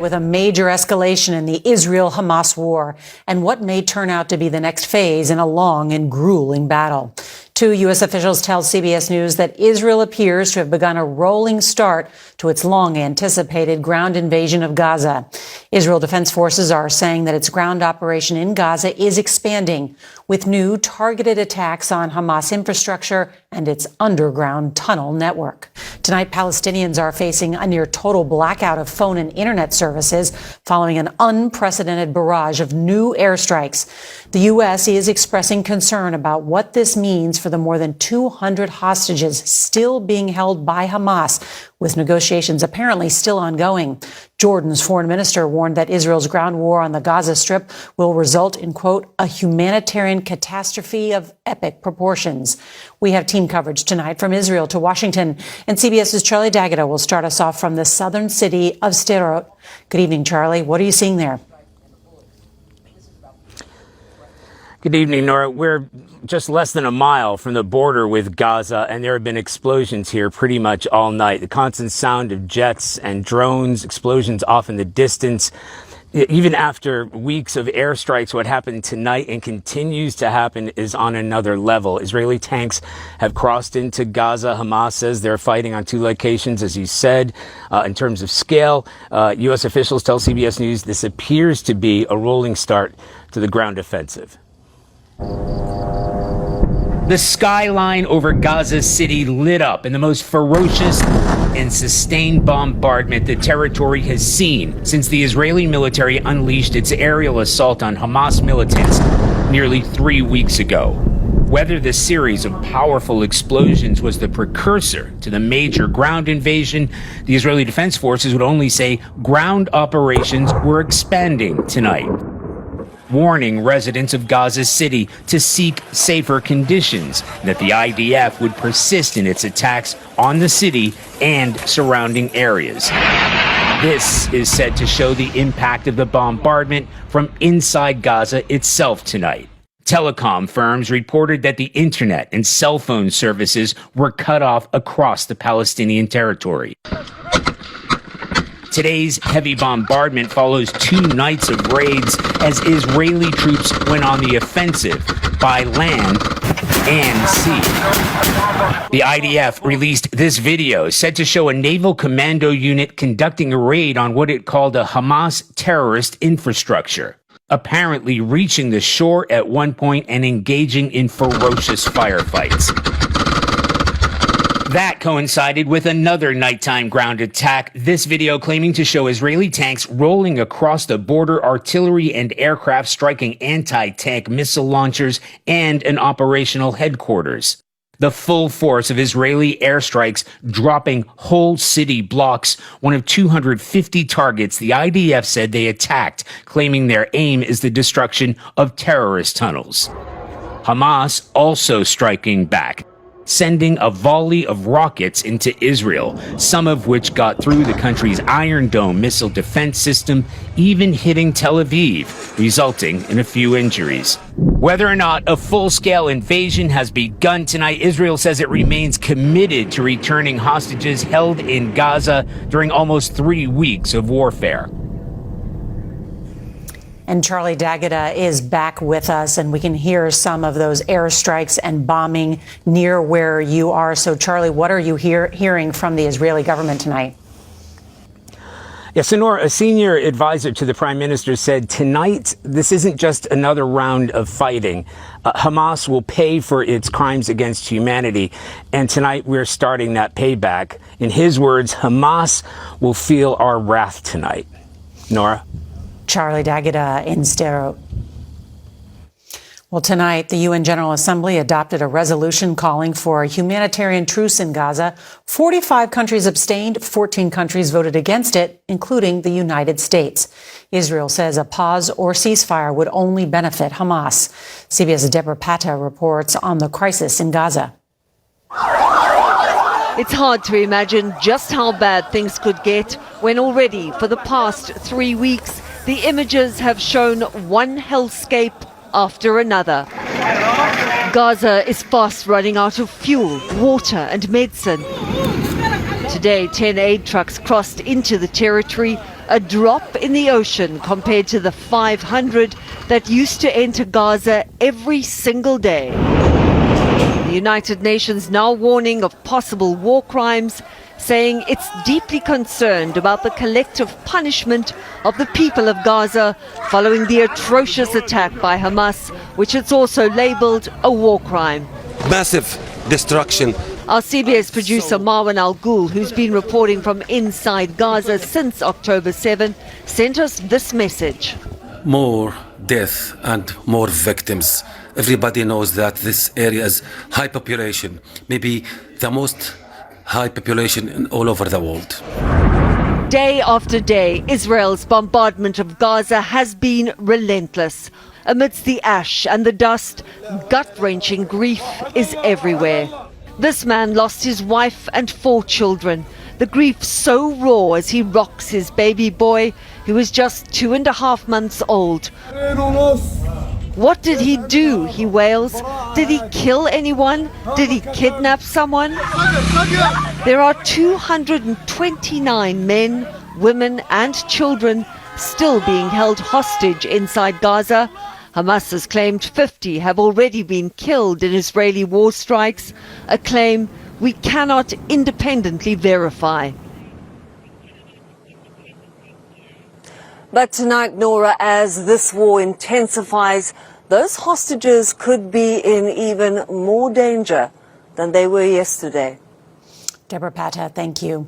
with a major escalation in the Israel-Hamas war and what may turn out to be the next phase in a long and grueling battle. Two U.S. officials tell CBS News that Israel appears to have begun a rolling start to its long-anticipated ground invasion of Gaza. Israel Defense Forces are saying that its ground operation in Gaza is expanding with new targeted attacks on Hamas infrastructure and its underground tunnel network. Tonight, Palestinians are facing a near total blackout of phone and internet services following an unprecedented barrage of new airstrikes. The U.S. is expressing concern about what this means for the more than 200 hostages still being held by Hamas, with negotiations apparently still ongoing. Jordan's foreign minister warned that Israel's ground war on the Gaza Strip will result in, quote, a humanitarian catastrophe of epic proportions. We have team coverage tonight from Israel to Washington, and CBS's Charlie D'Agata will start us off from the southern city of Sderot. Good evening, Charlie. What are you seeing there? Good evening, Nora. We're just less than a mile from the border with Gaza, and there have been explosions here pretty much all night. The constant sound of jets and drones, explosions off in the distance. Even after weeks of airstrikes, what happened tonight and continues to happen is on another level. Israeli tanks have crossed into Gaza. Hamas says they're fighting on two locations, as you said. In terms of scale, U.S. officials tell CBS News this appears to be a rolling start to the ground offensive. The skyline over Gaza City lit up in the most ferocious and sustained bombardment the territory has seen since the Israeli military unleashed its aerial assault on Hamas militants nearly 3 weeks ago. Whether the series of powerful explosions was the precursor to the major ground invasion, the Israeli Defense Forces would only say ground operations were expanding tonight, warning residents of Gaza City to seek safer conditions, that the IDF would persist in its attacks on the city and surrounding areas. This is said to show the impact of the bombardment from inside Gaza itself tonight. Telecom firms reported that the internet and cell phone services were cut off across the Palestinian territory. Today's heavy bombardment follows 2 nights of raids as Israeli troops went on the offensive by land and sea. The IDF released this video said to show a naval commando unit conducting a raid on what it called a Hamas terrorist infrastructure, apparently reaching the shore at one point and engaging in ferocious firefights. That coincided with another nighttime ground attack, this video claiming to show Israeli tanks rolling across the border, artillery and aircraft striking anti-tank missile launchers and an operational headquarters. The full force of Israeli airstrikes dropping whole city blocks, one of 250 targets the IDF said they attacked, claiming their aim is the destruction of terrorist tunnels. Hamas also striking back, sending a volley of rockets into Israel, some of which got through the country's Iron Dome missile defense system, even hitting Tel Aviv, resulting in a few injuries. Whether or not a full-scale invasion has begun tonight, Israel says it remains committed to returning hostages held in Gaza during almost 3 weeks of warfare. And Charlie D'Agata is back with us, and we can hear some of those airstrikes and bombing near where you are. So, Charlie, what are you hearing from the Israeli government tonight? Yes, Nora, a senior advisor to the prime minister said tonight this isn't just another round of fighting. Hamas will pay for its crimes against humanity, and tonight we're starting that payback. In his words, Hamas will feel our wrath tonight. Nora? Charlie D'Agata in Sderot. Well, tonight, the UN General Assembly adopted a resolution calling for a humanitarian truce in Gaza. 45 countries abstained, 14 countries voted against it, including the United States. Israel says a pause or ceasefire would only benefit Hamas. CBS's Deborah Patta reports on the crisis in Gaza. It's hard to imagine just how bad things could get when already for the past 3 weeks, the images have shown one hellscape after another. Gaza is fast running out of fuel, water and medicine. Today, 10 aid trucks crossed into the territory, a drop in the ocean compared to the 500 that used to enter Gaza every single day. The United Nations now warning of possible war crimes, saying it's deeply concerned about the collective punishment of the people of Gaza following the atrocious attack by Hamas, which it's also labelled a war crime. Massive destruction. Our CBS producer Marwan Al-Ghul, who's been reporting from inside Gaza since October 7, sent us this message. More death and more victims. Everybody knows that this area is high population, maybe the most high population all over the world. Day after day, Israel's bombardment of Gaza has been relentless. Amidst the ash and the dust, gut-wrenching grief is everywhere. This man lost his wife and 4 children. The grief so raw as he rocks his baby boy, who is just 2.5 months old. What did he do? He wails. Did he kill anyone? Did he kidnap someone? There are 229 men, women and children still being held hostage inside Gaza. Hamas has claimed 50 have already been killed in Israeli war strikes, a claim we cannot independently verify. But tonight, Nora, as this war intensifies, those hostages could be in even more danger than they were yesterday. Deborah Patta, thank you.